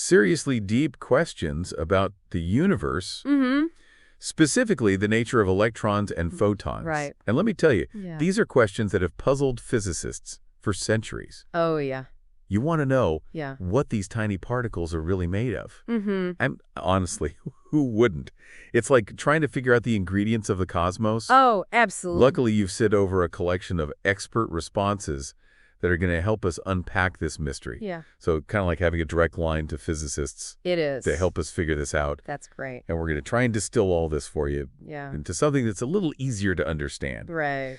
seriously deep questions about the universe, Mm-hmm. specifically the nature of electrons and photons. Right. And let me tell you, Yeah. these are questions that have puzzled physicists for centuries. Oh, yeah. You want to know Yeah. what these tiny particles are really made of. Mm-hmm. And honestly, who wouldn't? It's like trying to figure out the ingredients of the cosmos. Oh, absolutely. Luckily, you've sit over a collection of expert responses that are going to help us unpack this mystery. Yeah. So kind of like having a direct line to physicists It is. to help us figure this out. That's great. And we're going to try and distill all this for you Yeah. into something that's a little easier to understand. Right.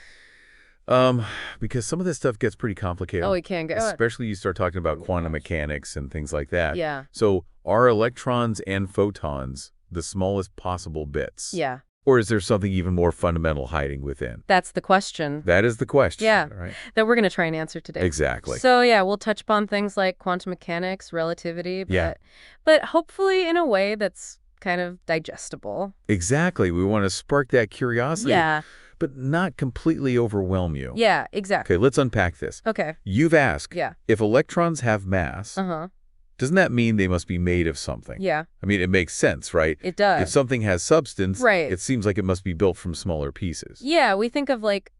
Because some of this stuff gets pretty complicated. Oh, it can go. Especially you start talking about quantum gosh. mechanics and things like that. Yeah. So are electrons and photons the smallest possible bits? Yeah. Or is there something even more fundamental hiding within? That's the question. That is the question. Yeah. Right? That we're going to try and answer today. Exactly. So, yeah, we'll touch upon things like quantum mechanics, relativity, Yeah. but hopefully in a way that's kind of digestible. Exactly. We want to spark that curiosity, Yeah. but not completely overwhelm you. Yeah, exactly. Okay, let's unpack this. Okay. You've asked, Yeah. if electrons have mass, Uh-huh. doesn't that mean they must be made of something? Yeah, I mean, it makes sense, right? it does. If something has substance, Right. it seems like it must be built from smaller pieces. Yeah, we think of like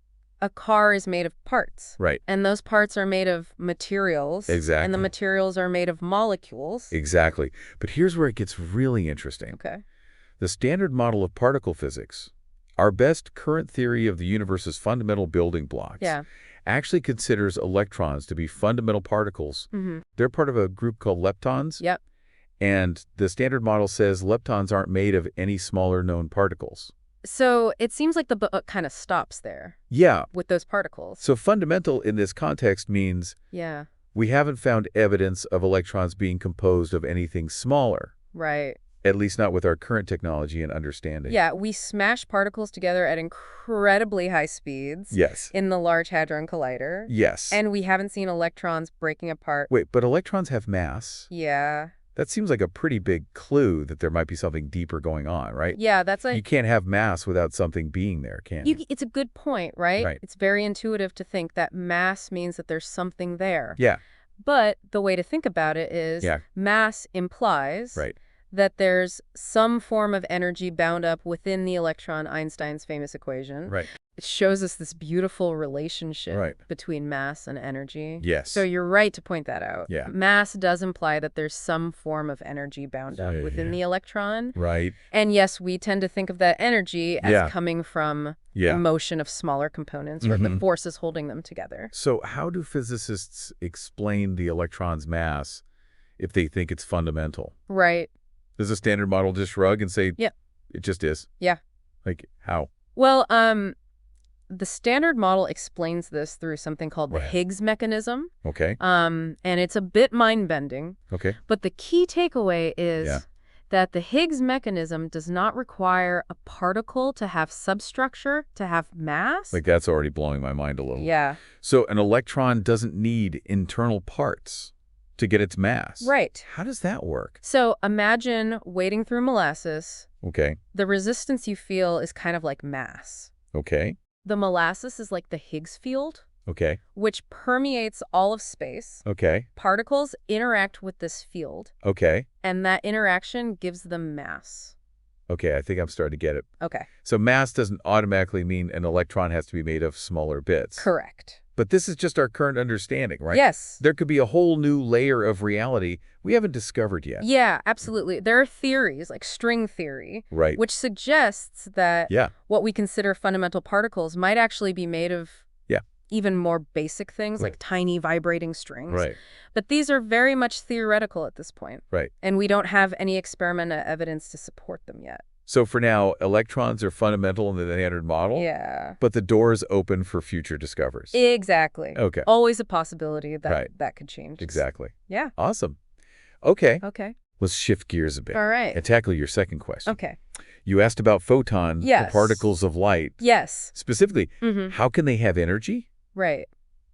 a car is made of parts. Right. And those parts are made of materials. Exactly. And the materials are made of molecules. Exactly. But here's where it gets really interesting. Okay. The standard model of particle physics, our best current theory of the universe's fundamental building blocks, Yeah. actually considers electrons to be fundamental particles. Mm-hmm. They're part of a group called leptons. Yep. And the standard model says leptons aren't made of any smaller known particles. So it seems like the book kind of stops there Yeah. with those particles. So fundamental in this context means Yeah. we haven't found evidence of electrons being composed of anything smaller, Right. at least not with our current technology and understanding. Yeah, we smash particles together at incredibly high speeds Yes. in the Large Hadron Collider. Yes. And we haven't seen electrons breaking apart. Wait, but electrons have mass? Yeah. That seems like a pretty big clue that there might be something deeper going on, right? Yeah, that's You like... can't have mass without something being there, can you? It's a good point, right? Right. It's very intuitive to think that mass means that there's something there. Yeah. But the way to think about it is Yeah. mass implies Right. that there's some form of energy bound up within the electron, Einstein's famous equation. Right. It shows us this beautiful relationship Right. between mass and energy. Yes. So you're right to point that out. Yeah. Mass does imply that there's some form of energy bound up Yeah, within yeah. the electron. Right. And yes, we tend to think of that energy as Yeah. coming from Yeah. the motion of smaller components or the Mhm. forces holding them together. So how do physicists explain the electron's mass if they think it's fundamental? Right. Does the standard model just shrug and say, Yeah. it just is? Yeah. Like, how? Well, the standard model explains this through something called the Right. Higgs mechanism. Okay. And it's a bit mind-bending. Okay. But the key takeaway is Yeah. that the Higgs mechanism does not require a particle to have substructure, to have mass. Like, that's already blowing my mind a little. Yeah. So an electron doesn't need internal parts to get its mass. Right. How does that work? So imagine wading through molasses. Okay. The resistance you feel is kind of like mass. Okay. The molasses is like the Higgs field, Okay. which permeates all of space. Okay. Particles interact with this field, Okay. and that interaction gives them mass. Okay, I think I'm starting to get it. Okay. So mass doesn't automatically mean an electron has to be made of smaller bits. Correct. But this is just our current understanding, right? Yes. There could be a whole new layer of reality we haven't discovered yet. Yeah, absolutely. There are theories, like string theory, Right. which suggests that Yeah. what we consider fundamental particles might actually be made of Yeah. even more basic things, Right. like tiny vibrating strings. Right. But these are very much theoretical at this point. Right. And we don't have any experimental evidence to support them yet. So for now, electrons are fundamental in the standard model. Yeah. But the door is open for future discoveries. Exactly. Okay. Always a possibility that Right. that could change. Exactly. Yeah. Awesome. Okay. Okay. Let's shift gears a bit. All right. And tackle your second question. Okay. You asked about photons, the Yes. particles of light. Yes. Specifically, Mm-hmm. how can they have energy Right.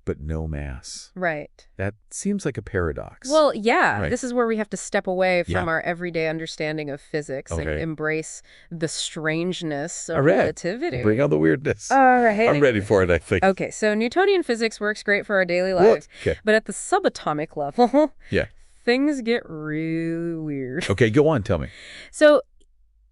but no mass? Right. That seems like a paradox. Well, yeah. Right. This is where we have to step away from Yeah. our everyday understanding of physics and Okay. embrace the strangeness of All right. relativity. Bring on the weirdness. All right. I'm ready for it, I think. Okay, so Newtonian physics works great for our daily Whoa, lives. okay. But at the subatomic level, Yeah. things get really weird. Okay, go on, tell me. So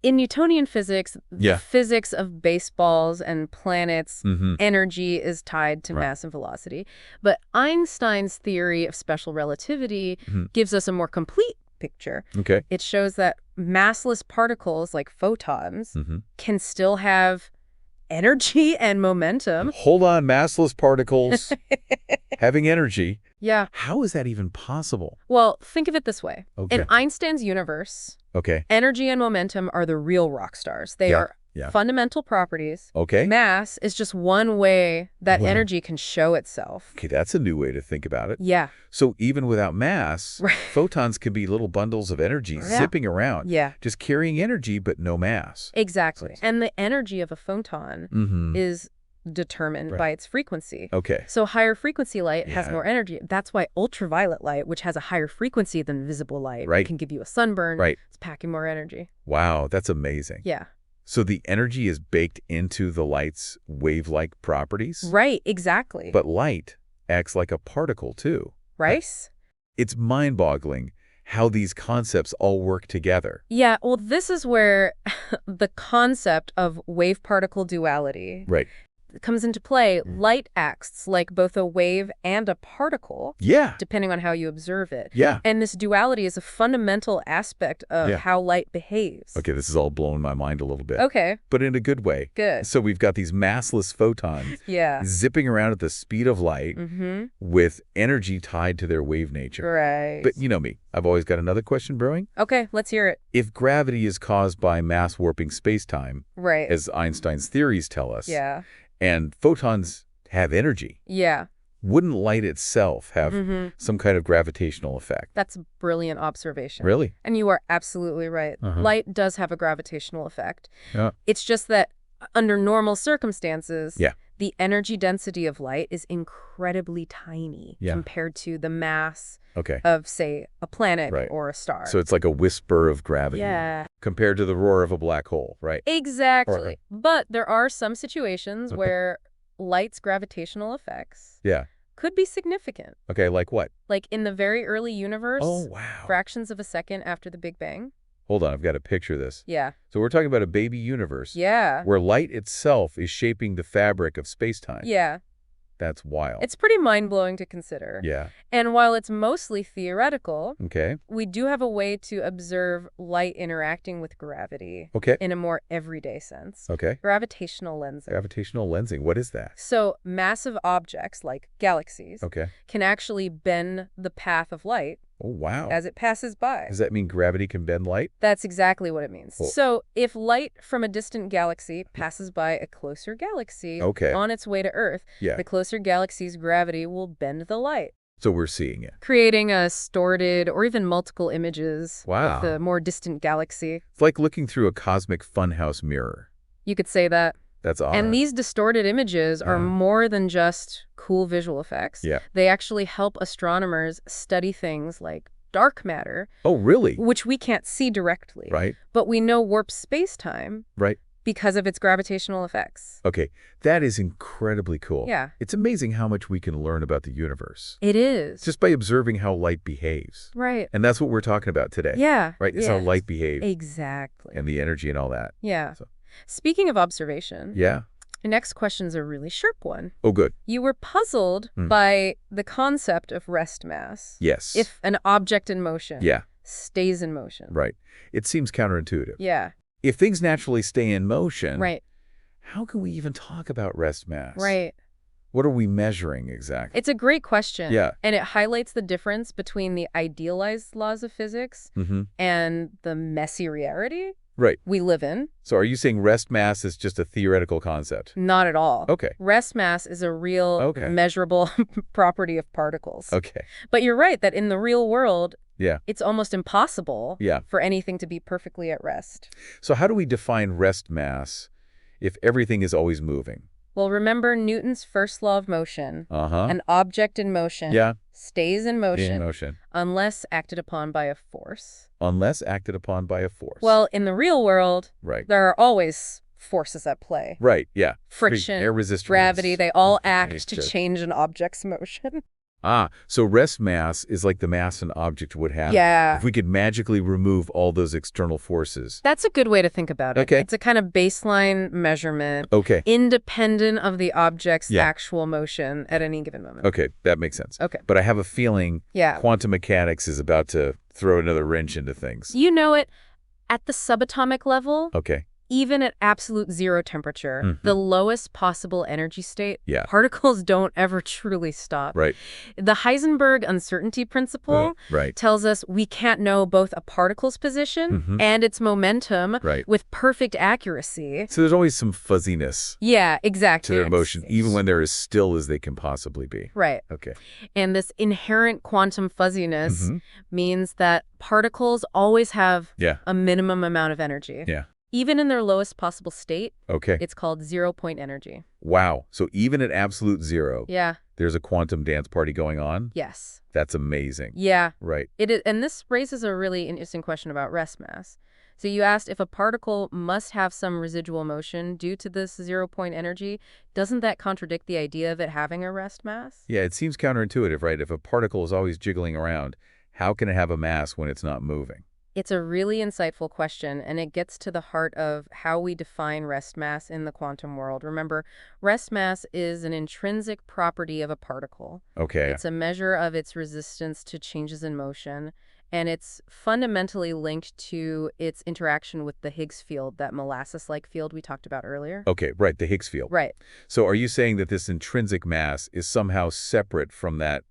in Newtonian physics, Yeah. the physics of baseballs and planets, Mm-hmm. energy is tied to Right. mass and velocity. But Einstein's theory of special relativity Mhm. gives us a more complete picture. Okay. It shows that massless particles like photons Mm-hmm. can still have energy and momentum. Hold on, massless particles having energy. Yeah. How is that even possible? Well, think of it this way. Okay. In Einstein's universe, Okay. energy and momentum are the real rock stars. They Yeah, are yeah. fundamental properties. Okay. Mass is just one way that Wow. energy can show itself. Okay, that's a new way to think about it. Yeah. So even without mass, Right. photons can be little bundles of energy Yeah. zipping around, Yeah. just carrying energy but no mass. Exactly. So- And the energy of a photon Mm-hmm. is determined Right. by its frequency. Okay. So higher frequency light has Yeah. more energy. That's why ultraviolet light, which has a higher frequency than visible light, Right. can give you a sunburn. Right. It's packing more energy. Wow, that's amazing. Yeah. So the energy is baked into the light's wave-like properties? Right. Exactly. But light acts like a particle, too. right? It's mind-boggling how these concepts all work together. Yeah, well, this is where the concept of wave-particle duality Right. comes into play. Light acts like both a wave and a particle, Yeah. depending on how you observe it. Yeah. And this duality is a fundamental aspect of Yeah. how light behaves. Okay, this is all blowing my mind a little bit. Okay, But in a good way. good. So we've got these massless photons Yeah. zipping around at the speed of light Mm-hmm. with energy tied to their wave nature. Right. But you know me, I've always got another question brewing. Okay, let's hear it. If gravity is caused by mass warping spacetime, Right. as Einstein's theories tell us, Yeah. and photons have energy, Yeah. wouldn't light itself have Mm-hmm. some kind of gravitational effect? That's a brilliant observation. Really? And you are absolutely right. Uh-huh. Light does have a gravitational effect. Yeah. It's just that under normal circumstances, Yeah. the energy density of light is incredibly tiny Yeah. compared to the mass Okay. of, say, a planet Right. or a star. So it's like a whisper of gravity yeah, compared to the roar of a black hole, right? exactly. Or- But there are some situations Okay. where light's gravitational effects Yeah. could be significant. Okay, like what? Like in the very early universe, Oh, wow. fractions of a second after the Big Bang. Hold on, I've got to picture this. Yeah. So we're talking about a baby universe Yeah. where light itself is shaping the fabric of space-time. Yeah. That's wild. It's pretty mind-blowing to consider. Yeah. And while it's mostly theoretical, Okay. we do have a way to observe light interacting with gravity Okay. in a more everyday sense. Okay. Gravitational lensing. Gravitational lensing. What is that? So massive objects like galaxies Okay. can actually bend the path of light Oh, wow. as it passes by. Does that mean gravity can bend light? That's exactly what it means. Cool. So if light from a distant galaxy passes by a closer galaxy Okay. on its way to Earth, Yeah. the closer galaxy's gravity will bend the light, So we're seeing it. creating a distorted or even multiple images Wow. of the more distant galaxy. It's like looking through a cosmic funhouse mirror. You could say that. That's odd. And these distorted images are Yeah. more than just cool visual effects. Yeah. They actually help astronomers study things like dark matter, Oh, really? which we can't see directly. Right. But we know warps space-time Right. because of its gravitational effects. Okay. That is incredibly cool. Yeah. It's amazing how much we can learn about the universe It is. just by observing how light behaves. Right. And that's what we're talking about today. Yeah. Right? It's yeah. how light behaves Exactly. and the energy and all that. Yeah. So- Speaking of observation, Yeah. the next question's a really sharp one. Oh, good. You were puzzled Hmm. by the concept of rest mass. Yes. If an object in motion Yeah. stays in motion. Right. It seems counterintuitive. Yeah. If things naturally stay in motion, Right. how can we even talk about rest mass? Right. What are we measuring exactly? It's a great question. Yeah. And it highlights the difference between the idealized laws of physics Mm-hmm. and the messy reality Right. we live in. So are you saying rest mass is just a theoretical concept? Not at all. Okay. Rest mass is a real Okay. measurable property of particles. Okay. But you're right that in the real world, Yeah. it's almost impossible Yeah. for anything to be perfectly at rest. So how do we define rest mass if everything is always moving? Well, remember Newton's first law of motion. Uh-huh. An object in motion Yeah. stays in motion In motion. unless acted upon by a force. Unless acted upon by a force. Well, in the real world, right. there are always forces at play. Right. Yeah. Friction, Air resistance. gravity, they all act It's to just- change an object's motion. So rest mass is like the mass an object would have Yeah. if we could magically remove all those external forces. That's a good way to think about it. Okay. It's a kind of baseline measurement, Okay. independent of the object's Yeah. actual motion at any given moment. Okay, that makes sense. Okay. But I have a feeling Yeah. quantum mechanics is about to throw another wrench into things. You know it. At the subatomic level, Okay. even at absolute zero temperature, the lowest possible energy state, Yeah. particles don't ever truly stop. Right. The Heisenberg uncertainty principle Right. tells us we can't know both a particle's position and its momentum Right. with perfect accuracy. So there's always some fuzziness Yeah, exactly. to their motion, even when they're as still as they can possibly be. Right. Okay. And this inherent quantum fuzziness means that particles always have Yeah. a minimum amount of energy. Yeah. Even in their lowest possible state, Okay. it's called zero-point energy. Wow. So even at absolute zero, Yeah. there's a quantum dance party going on? Yes. That's amazing. Yeah. Right. It is, and this raises a really interesting question about rest mass. So you asked if a particle must have some residual motion due to this zero-point energy. Doesn't that contradict the idea of it having a rest mass? Yeah, it seems counterintuitive, right? If a particle is always jiggling around, how can it have a mass when it's not moving? It's a really insightful question, and it gets to the heart of how we define rest mass in the quantum world. Remember, rest mass is an intrinsic property of a particle. Okay. It's a measure of its resistance to changes in motion, and it's fundamentally linked to its interaction with the Higgs field, that molasses-like field we talked about earlier. Okay, right, the Higgs field. Right. So are you saying that this intrinsic mass is somehow separate from that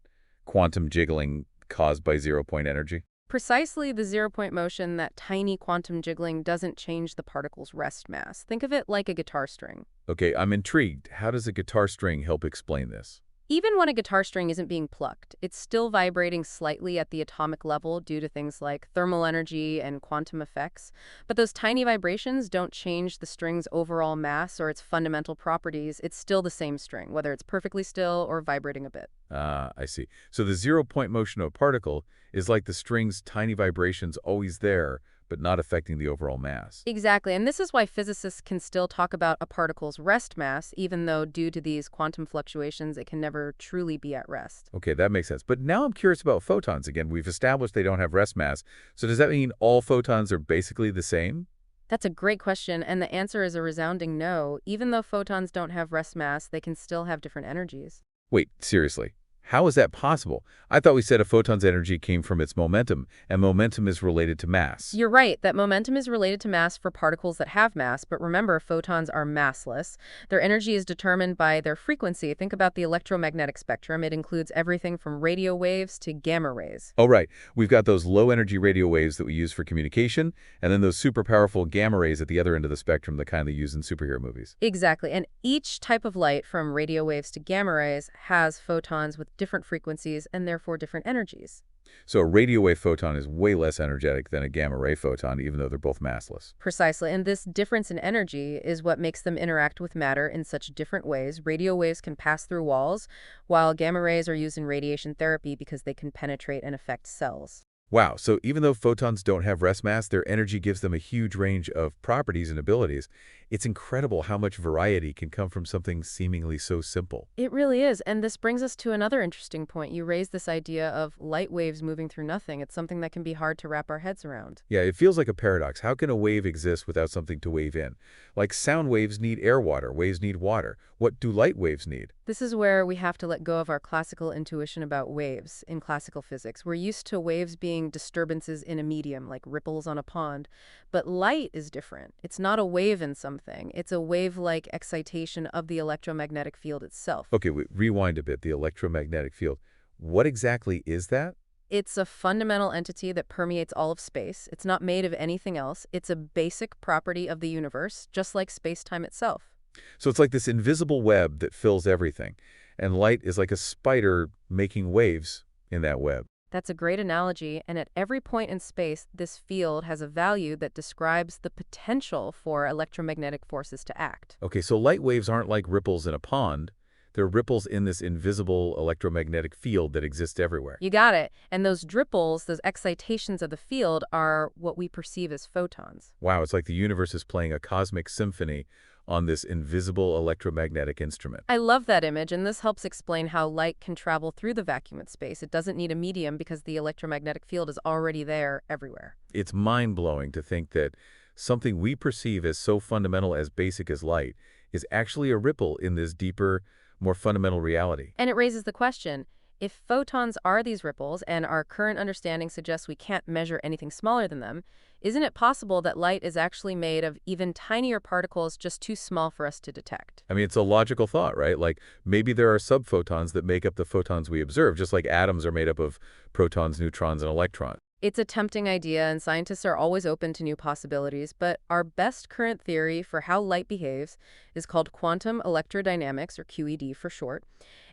quantum jiggling caused by zero-point energy? Precisely the zero-point motion, that tiny quantum jiggling, doesn't change the particle's rest mass. Think of it like a guitar string. Okay, I'm intrigued. How does a guitar string help explain this? Even when a guitar string isn't being plucked, it's still vibrating slightly at the atomic level due to things like thermal energy and quantum effects. But those tiny vibrations don't change the string's overall mass or its fundamental properties. It's still the same string, whether it's perfectly still or vibrating a bit. I see. So the zero-point motion of a particle is like the string's tiny vibrations always there, but not affecting the overall mass. Exactly, and this is why physicists can still talk about a particle's rest mass, even though due to these quantum fluctuations, it can never truly be at rest. Okay, that makes sense. But now I'm curious about photons again. We've established they don't have rest mass. So does that mean all photons are basically the same? That's a great question, and the answer is a resounding no. Even though photons don't have rest mass, they can still have different energies. Wait, seriously. How is that possible? I thought we said a photon's energy came from its momentum, and momentum is related to mass. You're right that momentum is related to mass for particles that have mass, but remember, photons are massless. Their energy is determined by their frequency. Think about the electromagnetic spectrum. It includes everything from radio waves to gamma rays. Oh, right. We've got those low-energy radio waves that we use for communication, and then those super powerful gamma rays at the other end of the spectrum, the kind they use in superhero movies. Exactly, and each type of light, from radio waves to gamma rays, has photons with different frequencies and therefore different energies. So a radio wave photon is way less energetic than a gamma ray photon, even though they're both massless. Precisely, and this difference in energy is what makes them interact with matter in such different ways. Radio waves can pass through walls, while gamma rays are used in radiation therapy because they can penetrate and affect cells. Wow, so even though photons don't have rest mass, their energy gives them a huge range of properties and abilities. It's incredible how much variety can come from something seemingly so simple. It really is, and this brings us to another interesting point. You raised this idea of light waves moving through nothing. It's something that can be hard to wrap our heads around. Yeah, it feels like a paradox. How can a wave exist without something to wave in? Like sound waves need air water, waves need water. What do light waves need? This is where we have to let go of our classical intuition about waves in classical physics. We're used to waves being disturbances in a medium, like ripples on a pond. But light is different. It's not a wave in something. It's a wave-like excitation of the electromagnetic field itself. Okay, rewind a bit. The electromagnetic field. What exactly is that? It's a fundamental entity that permeates all of space. It's not made of anything else. It's a basic property of the universe, just like space-time itself. So it's like this invisible web that fills everything, and light is like a spider making waves in that web. That's a great analogy, and at every point in space, this field has a value that describes the potential for electromagnetic forces to act. Okay, so light waves aren't like ripples in a pond. They're ripples in this invisible electromagnetic field that exists everywhere. You got it. And those dripples, those excitations of the field, are what we perceive as photons. Wow, it's like the universe is playing a cosmic symphony on this invisible electromagnetic instrument. I love that image, and this helps explain how light can travel through the vacuum of space. It doesn't need a medium because the electromagnetic field is already there everywhere. It's mind-blowing to think that something we perceive as so fundamental as basic as light is actually a ripple in this deeper, more fundamental reality. And it raises the question, if photons are these ripples and our current understanding suggests we can't measure anything smaller than them, isn't it possible that light is actually made of even tinier particles just too small for us to detect? I mean, it's a logical thought, right? Like, maybe there are subphotons that make up the photons we observe, just like atoms are made up of protons, neutrons, and electrons. It's a tempting idea, and scientists are always open to new possibilities, but our best current theory for how light behaves is called quantum electrodynamics, or QED for short,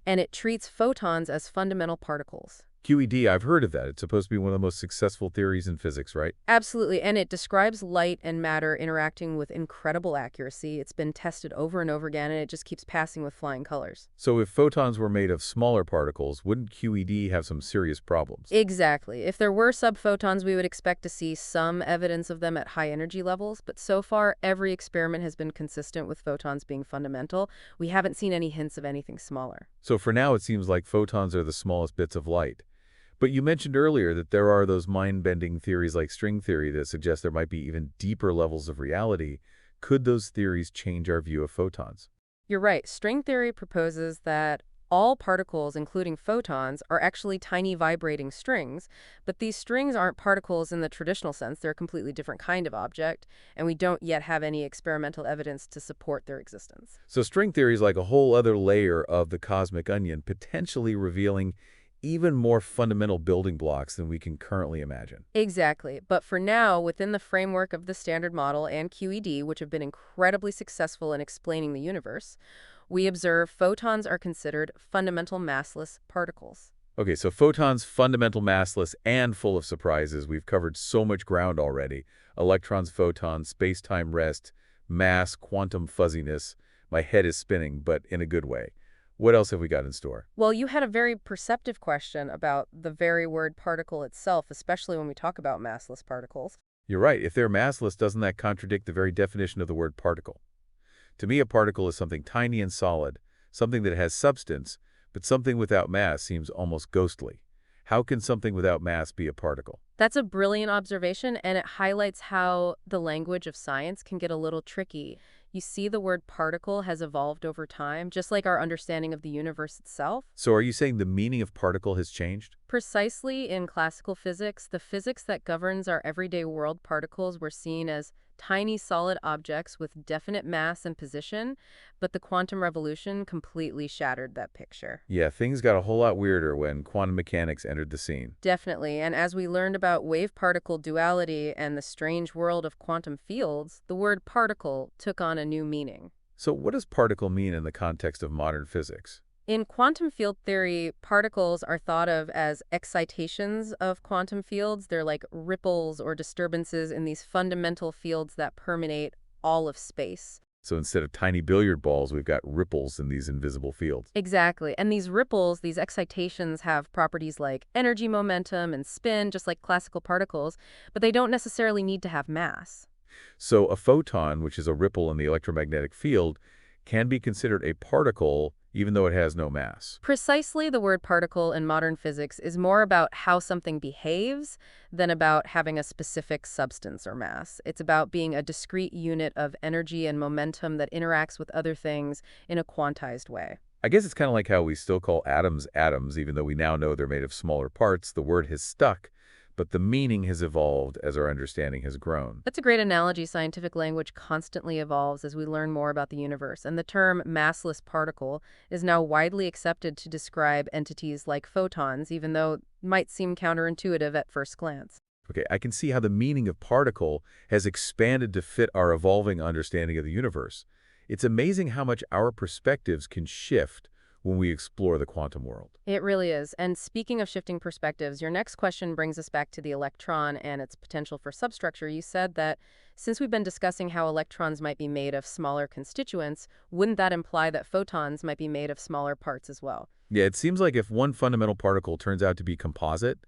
and it treats photons as fundamental particles. QED, I've heard of that. It's supposed to be one of the most successful theories in physics, right? Absolutely, and it describes light and matter interacting with incredible accuracy. It's been tested over and over again, and it just keeps passing with flying colors. So if photons were made of smaller particles, wouldn't QED have some serious problems? Exactly. If there were subphotons, we would expect to see some evidence of them at high energy levels, but so far, every experiment has been consistent with photons being fundamental. We haven't seen any hints of anything smaller. So for now, it seems like photons are the smallest bits of light. But you mentioned earlier that there are those mind-bending theories like string theory that suggest there might be even deeper levels of reality. Could those theories change our view of photons? You're right. String theory proposes that all particles, including photons, are actually tiny vibrating strings, but these strings aren't particles in the traditional sense. They're a completely different kind of object, and we don't yet have any experimental evidence to support their existence. So string theory is like a whole other layer of the cosmic onion, potentially revealing even more fundamental building blocks than we can currently imagine. Exactly. But for now, within the framework of the Standard Model and QED, which have been incredibly successful in explaining the universe, we observe photons are considered fundamental massless particles. Okay, so photons, fundamental massless, and full of surprises. We've covered so much ground already. Electrons, photons, space-time rest, mass, quantum fuzziness. My head is spinning, but in a good way. What else have we got in store? Well, you had a very perceptive question about the very word particle itself, especially when we talk about massless particles. You're right. If they're massless, doesn't that contradict the very definition of the word particle? To me, a particle is something tiny and solid, something that has substance, but something without mass seems almost ghostly. How can something without mass be a particle? That's a brilliant observation, and it highlights how the language of science can get a little tricky. You see, the word particle has evolved over time, just like our understanding of the universe itself. So are you saying the meaning of particle has changed? Precisely, in classical physics, the physics that governs our everyday world, particles were seen as tiny solid objects with definite mass and position, but the quantum revolution completely shattered that picture. Yeah, things got a whole lot weirder when quantum mechanics entered the scene. Definitely, and as we learned about wave-particle duality and the strange world of quantum fields, the word particle took on a new meaning. So what does particle mean in the context of modern physics? In quantum field theory, particles are thought of as excitations of quantum fields. They're like ripples or disturbances in these fundamental fields that permeate all of space. So instead of tiny billiard balls, we've got ripples in these invisible fields. Exactly. And these ripples, these excitations, have properties like energy, momentum, and spin, just like classical particles, but they don't necessarily need to have mass. So a photon, which is a ripple in the electromagnetic field, can be considered a particle even though it has no mass. Precisely, the word particle in modern physics is more about how something behaves than about having a specific substance or mass. It's about being a discrete unit of energy and momentum that interacts with other things in a quantized way. I guess it's kind of like how we still call atoms atoms, even though we now know they're made of smaller parts. The word has stuck, but the meaning has evolved as our understanding has grown. That's a great analogy. Scientific language constantly evolves as we learn more about the universe, and the term massless particle is now widely accepted to describe entities like photons, even though it might seem counterintuitive at first glance. Okay, I can see how the meaning of particle has expanded to fit our evolving understanding of the universe. It's amazing how much our perspectives can shift when we explore the quantum world. It really is. And speaking of shifting perspectives, your next question brings us back to the electron and its potential for substructure. You said that since we've been discussing how electrons might be made of smaller constituents, wouldn't that imply that photons might be made of smaller parts as well? Yeah, it seems like if one fundamental particle turns out to be composite,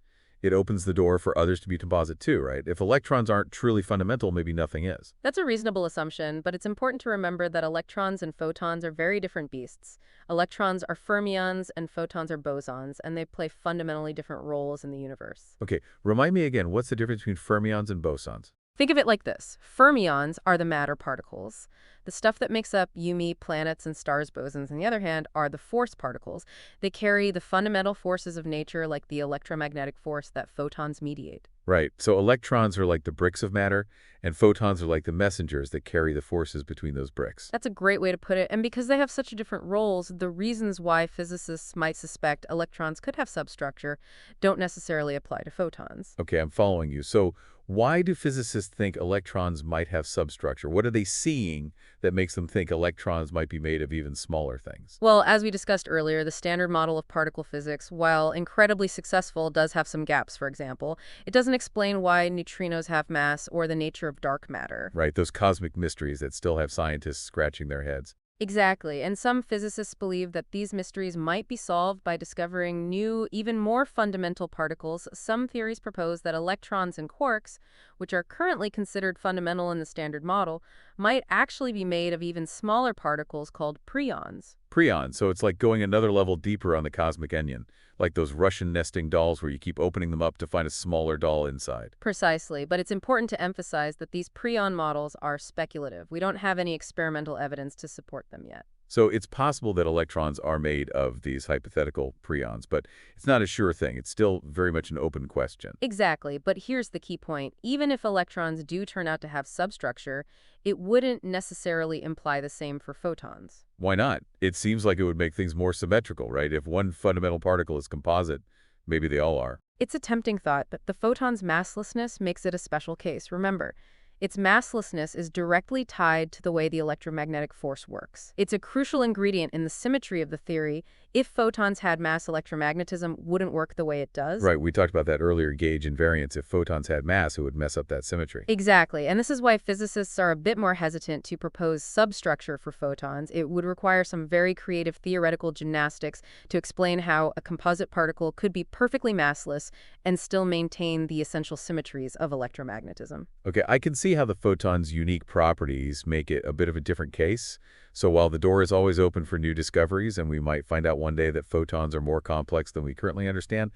it opens the door for others to be composite too, right? If electrons aren't truly fundamental, maybe nothing is. That's a reasonable assumption, but it's important to remember that electrons and photons are very different beasts. Electrons are fermions and photons are bosons, and they play fundamentally different roles in the universe. Okay, remind me again, what's the difference between fermions and bosons? Think of it like this. Fermions are the matter particles. The stuff that makes up you, me, planets, and stars. Bosons, on the other hand, are the force particles. They carry the fundamental forces of nature, like the electromagnetic force that photons mediate. Right, so electrons are like the bricks of matter, and photons are like the messengers that carry the forces between those bricks. That's a great way to put it, and because they have such different roles, the reasons why physicists might suspect electrons could have substructure don't necessarily apply to photons. Okay, I'm following you. So why do physicists think electrons might have substructure? What are they seeing that makes them think electrons might be made of even smaller things? Well, as we discussed earlier, the standard model of particle physics, while incredibly successful, does have some gaps. For example, it doesn't explain why neutrinos have mass or the nature of dark matter. Right, those cosmic mysteries that still have scientists scratching their heads. Exactly, and some physicists believe that these mysteries might be solved by discovering new, even more fundamental particles. Some theories propose that electrons and quarks, which are currently considered fundamental in the standard model, might actually be made of even smaller particles called preons. Preon, so it's like going another level deeper on the cosmic onion, like those Russian nesting dolls where you keep opening them up to find a smaller doll inside. Precisely, but it's important to emphasize that these preon models are speculative. We don't have any experimental evidence to support them yet. So it's possible that electrons are made of these hypothetical preons, but it's not a sure thing. It's still very much an open question. Exactly, but here's the key point. Even if electrons do turn out to have substructure, it wouldn't necessarily imply the same for photons. Why not? It seems like it would make things more symmetrical, right? If one fundamental particle is composite, maybe they all are. It's a tempting thought, but the photon's masslessness makes it a special case. Remember, its masslessness is directly tied to the way the electromagnetic force works. It's a crucial ingredient in the symmetry of the theory. If photons had mass, electromagnetism wouldn't work the way it does. Right, we talked about that earlier, gauge invariance. If photons had mass, it would mess up that symmetry. Exactly, and this is why physicists are a bit more hesitant to propose substructure for photons. It would require some very creative theoretical gymnastics to explain how a composite particle could be perfectly massless and still maintain the essential symmetries of electromagnetism. Okay, I can see how the photon's unique properties make it a bit of a different case. So while the door is always open for new discoveries, and we might find out one day that photons are more complex than we currently understand,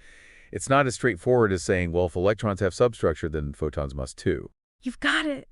it's not as straightforward as saying, well, if electrons have substructure, then photons must too. You've got it!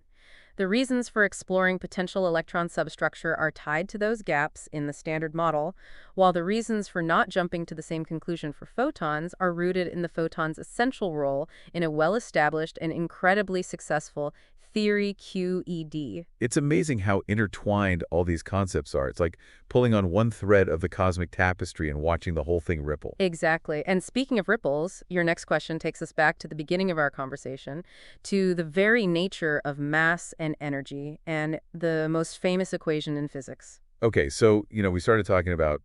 The reasons for exploring potential electron substructure are tied to those gaps in the standard model, while the reasons for not jumping to the same conclusion for photons are rooted in the photon's essential role in a well-established and incredibly successful theory QED. It's amazing how intertwined all these concepts are. It's like pulling on one thread of the cosmic tapestry and watching the whole thing ripple. Exactly. And speaking of ripples, your next question takes us back to the beginning of our conversation, to the very nature of mass and energy, and the most famous equation in physics. Okay, so, we started talking about,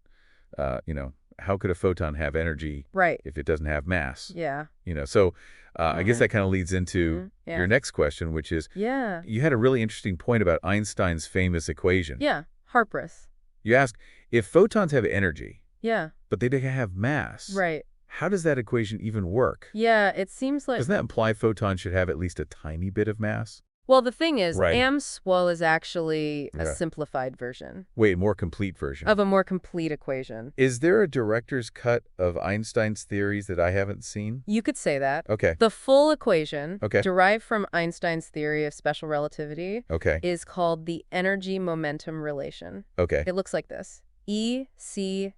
how could a photon have energy Right. if it doesn't have mass? Yeah. So I guess that kind of leads into Yeah. your next question, which is, Yeah. you had a really interesting point about Einstein's famous equation. Yeah. Harpress. You asked, if photons have energy, Yeah. but they don't have mass, Right. how does that equation even work? Yeah, it seems like... Doesn't that imply photons should have at least a tiny bit of mass? Well, the thing is, Right. AMSWL is actually a Yeah. simplified version Wait, more complete version. of a more complete equation. Is there a director's cut of Einstein's theories that I haven't seen? You could say that. Okay. The full equation, Okay. derived from Einstein's theory of special relativity, Okay. is called the energy-momentum relation. Okay. It looks like this. EC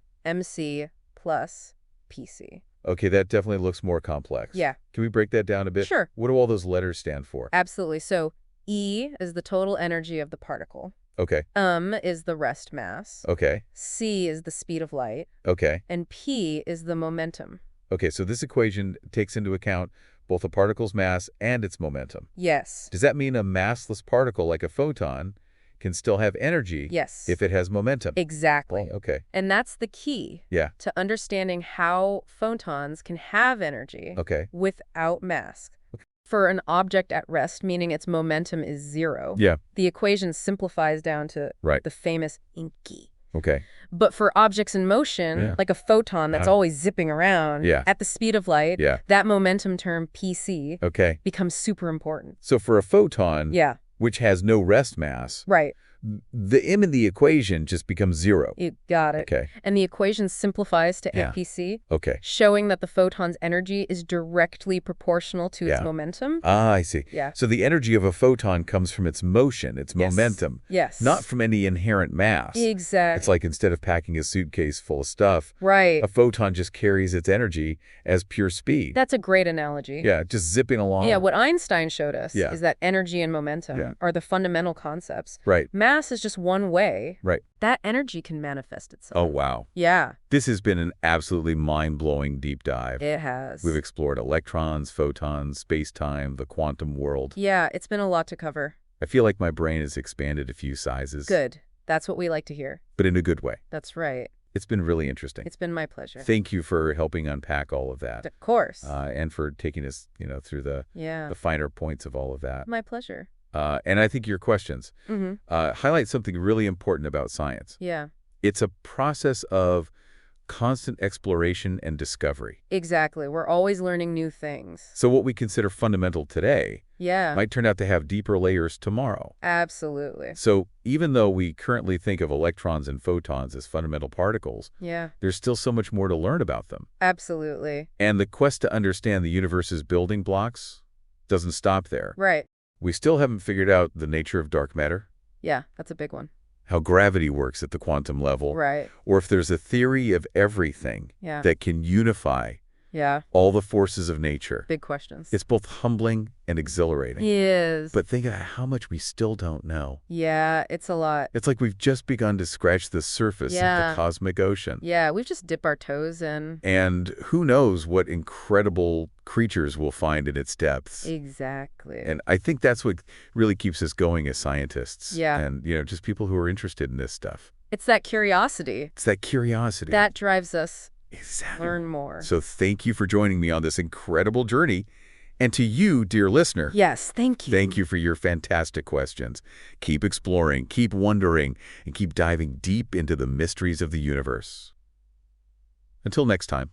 plus PC. Okay, that definitely looks more complex. Yeah. Can we break that down a bit? Sure. What do all those letters stand for? Absolutely. So E is the total energy of the particle. Okay. Is the rest mass. Okay. C is the speed of light. Okay. And P is the momentum. Okay, so this equation takes into account both a particle's mass and its momentum. Yes. Does that mean a massless particle like a photon can still have energy Yes. if it has momentum? Exactly. Oh, okay. And that's the key Yeah. to understanding how photons can have energy Okay. without mass. For an object at rest, meaning its momentum is zero, Yeah. the equation simplifies down to Right. the famous Inky. Okay. But for objects in motion, Yeah. like a photon that's always zipping around Yeah. at the speed of light, Yeah. that momentum term PC Okay. becomes super important. So for a photon, Yeah, which has no rest mass, right. the m in the equation just becomes 0. You got it. Okay. And the equation simplifies to Yeah. APC, Okay. showing that the photon's energy is directly proportional to its Yeah. momentum. Ah, I see. Yeah. So the energy of a photon comes from its motion, its Yes. momentum, Yes. not from any inherent mass. Exactly. It's like instead of packing a suitcase full of stuff, Right. a photon just carries its energy as pure speed. That's a great analogy. Yeah, just zipping along. Yeah, what Einstein showed us Yeah. is that energy and momentum Yeah. are the fundamental concepts. Right, Mass is just one way. right. That energy can manifest itself. Oh, wow. Yeah, This has been an absolutely mind-blowing deep dive. it has. We've explored electrons, photons, space-time, the quantum world. Yeah, it's been a lot to cover. I feel like my brain has expanded a few sizes. Good. That's what we like to hear. But in a good way. That's right. It's been really interesting. It's been my pleasure. Thank you for helping unpack all of that. Of course. And for taking us, through the Yeah, finer points of all of that. my pleasure. And I think your questions Mm-hmm. highlight something really important about science. Yeah, It's a process of constant exploration and discovery. exactly. We're always learning new things. So what we consider fundamental today Yeah, might turn out to have deeper layers tomorrow. absolutely. So even though we currently think of electrons and photons as fundamental particles, Yeah, there's still so much more to learn about them. absolutely. And the quest to understand the universe's building blocks doesn't stop there. Right. We still haven't figured out the nature of dark matter, Yeah, that's a big one. how gravity works at the quantum level, Right. or if there's a theory of everything Yeah. that can unify Yeah. all the forces of nature. Big questions. It's both humbling and exhilarating. It is. But think of how much we still don't know. Yeah, it's a lot. It's like we've just begun to scratch the surface of Yeah. the cosmic ocean. Yeah, we've just dipped our toes in. And who knows what incredible creatures we'll find in its depths. Exactly. And I think that's what really keeps us going as scientists. Yeah. And, just people who are interested in this stuff. It's that curiosity It's that curiosity. that drives us Exactly. learn more. So thank you for joining me on this incredible journey. And to you, dear listener, Yes, thank you. thank you for your fantastic questions. Keep exploring, keep wondering, and keep diving deep into the mysteries of the universe. Until next time.